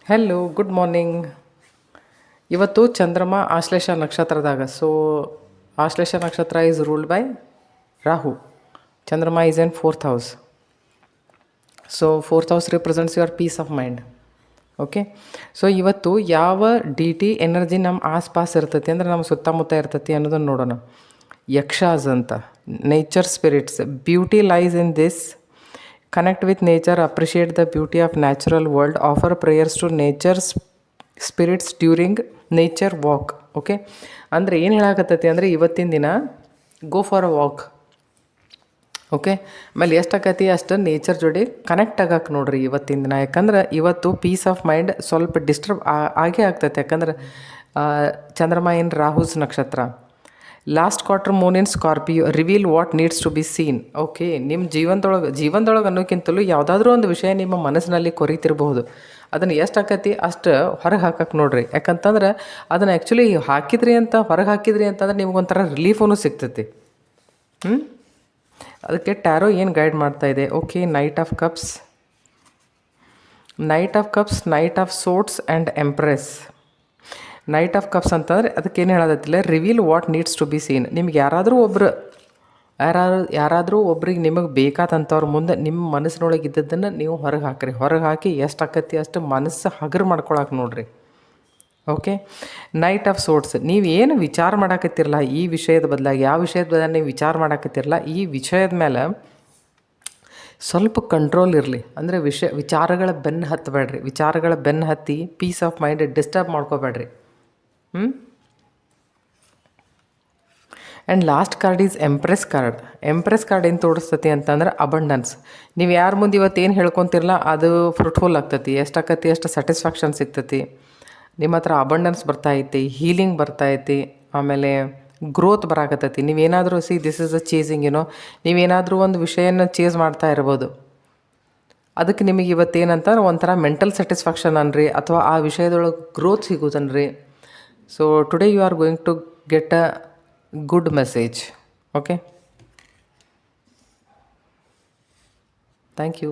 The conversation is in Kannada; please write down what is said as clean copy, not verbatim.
Hello good morning. ಇವತ್ತು ಚಂದ್ರಮ ಆಶ್ಲೇಷ ನಕ್ಷತ್ರದಾಗ. So Ashlesha nakshatra is ruled by Rahu. Chandrama is in 4th house. So 4th house represents your peace of mind. Okay, so ಇವತ್ತು ಯಾವ ಡಿ ಟಿ ಎನರ್ಜಿ ನಮ್ಮ ಆಸ್ಪಾಸ್ ಇರ್ತೈತಿ ಅಂದರೆ ನಮ್ಮ ಸುತ್ತಮುತ್ತ ಇರ್ತೈತಿ ಅನ್ನೋದನ್ನು ನೋಡೋಣ. ಯಕ್ಷಾಸ್ ಅಂತ, nature spirits. Beauty lies in this. Connect with nature, appreciate the beauty of natural world, offer prayers to nature spirits during nature walk. Okay, ಅಂದರೆ ಏನು ಹೇಳಾಕತ್ತೈತಿ ಅಂದರೆ ಇವತ್ತಿನ ದಿನ go for a walk. Okay, ಆಮೇಲೆ ಎಷ್ಟಾಗತಿ ಅಷ್ಟು ನೇಚರ್ ಜೋಡಿ ಕನೆಕ್ಟ್ ಆಗಕ್ಕೆ ನೋಡ್ರಿ ಇವತ್ತಿನ ದಿನ. ಯಾಕಂದ್ರೆ ಇವತ್ತು ಪೀಸ್ ಆಫ್ ಮೈಂಡ್ ಸ್ವಲ್ಪ ಡಿಸ್ಟರ್ಬ್ ಆಗೇ ಆಗ್ತೈತೆ. ಯಾಕಂದ್ರೆ ಚಂದ್ರಮ ಇನ್ ರಾಹುಸ್ ನಕ್ಷತ್ರ. Last quarter moon in Scorpio reveal what needs to be seen. Okay, ನಿಮ್ಮ ಜೀವನದೊಳಗೆ ಅನ್ನೋಕ್ಕಿಂತಲೂ ಯಾವುದಾದ್ರೂ ಒಂದು ವಿಷಯ ನಿಮ್ಮ ಮನಸ್ಸಿನಲ್ಲಿ ಕೊರಿತಿರಬಹುದು. ಅದನ್ನು ಎಷ್ಟು ಆಕತಿ ಅಷ್ಟು ಹೊರಗೆ ಹಾಕಕ್ಕೆ ನೋಡ್ರಿ. ಯಾಕಂತಂದ್ರೆ ಅದನ್ನು ಆ್ಯಕ್ಚುಲಿ ಹೊರಗೆ ಹಾಕಿದ್ರಿ ಅಂತಂದ್ರೆ ನಿಮ್ಗೊಂಥರ ರಿಲೀಫೂ ಸಿಗ್ತೈತಿ. ಅದಕ್ಕೆ ಟ್ಯಾರೋ ಏನು ಗೈಡ್ ಮಾಡ್ತಾ ಇದೆ. Okay, knight of cups, knight of swords and empress. Knight of cups ಅಂತಂದರೆ ಅದಕ್ಕೆ ಏನು ಹೇಳೋದಿಲ್ಲ, reveal what needs to be seen. ನಿಮ್ಗೆ ಯಾರಾದರೂ ಒಬ್ರಿಗೆ ನಿಮಗೆ ಬೇಕಾದಂಥವ್ರ ಮುಂದೆ ನಿಮ್ಮ ಮನಸ್ಸಿನೊಳಗೆ ಇದ್ದದ್ದನ್ನು ನೀವು ಹೊರಗೆ ಹಾಕಿ ಎಷ್ಟು ಆಕತಿ ಅಷ್ಟು ಮನಸ್ಸು ಹಗರು ಮಾಡ್ಕೊಳಕ್ಕೆ ನೋಡ್ರಿ. Okay, knight of swords. ನೀವು ಏನು ವಿಚಾರ ಮಾಡಾಕತ್ತಿರಲ್ಲ ಈ ವಿಷಯದ ಬದಲಾಗಿ, ಯಾವ ವಿಷಯದ ಬದಲಾಗಿ ನೀವು ವಿಚಾರ ಮಾಡಾಕತ್ತಿರಲ್ಲ, ಈ ವಿಷಯದ ಮೇಲೆ ಸ್ವಲ್ಪ ಕಂಟ್ರೋಲ್ ಇರಲಿ. ಅಂದರೆ ವಿಚಾರಗಳ ಬೆನ್ನು ಹತ್ತಬೇಡ್ರಿ. ವಿಚಾರಗಳ ಬೆನ್ನು ಹತ್ತಿ ಪೀಸ್ ಆಫ್ ಮೈಂಡ್ ಡಿಸ್ಟರ್ಬ್ ಮಾಡ್ಕೋಬೇಡ್ರಿ. And last card is empress card. Empress card ಏನು ತೋರಿಸ್ತತಿ ಅಂತಂದ್ರೆ ಅಬಂಡನ್ಸ್. ನೀವು ಯಾರ ಮುಂದೆ ಇವತ್ತು ಏನು ಹೇಳ್ಕೊತಿರಲ್ಲ ಅದು ಫ್ರೂಟ್ಫುಲ್ ಆಗ್ತತಿ. ಎಷ್ಟಾಕತಿ ಅಷ್ಟು ಸ್ಯಾಟಿಸ್ಫ್ಯಾಕ್ಷನ್ ಸಿಗ್ತತಿ. ನಿಮ್ಮ ಹತ್ರ ಅಬಂಡನ್ಸ್ ಬರ್ತಾಯಿತಿ, ಹೀಲಿಂಗ್ ಬರ್ತಾಯಿತಿ, ಆಮೇಲೆ ಗ್ರೋತ್ ಬರಾಕತ್ತೈತಿ. ನೀವೇನಾದರೂ ದಿಸ್ ಇಸ್ ಅ ಚೇಸಿಂಗ್, ನೀವೇನಾದರೂ ಒಂದು ವಿಷಯನ ಚೇಸ್ ಮಾಡ್ತಾ ಇರ್ಬೋದು. ಅದಕ್ಕೆ ನಿಮಗೆ ಇವತ್ತೇನಂತ ಒಂಥರ ಮೆಂಟಲ್ ಸ್ಯಾಟಿಸ್ಫ್ಯಾಕ್ಷನ್ ಅನ್ರಿ, ಅಥವಾ ಆ ವಿಷಯದೊಳಗೆ ಗ್ರೋತ್ ಸಿಗೋದನ್ರಿ. So today you are going to get a good message. Okay, thank you.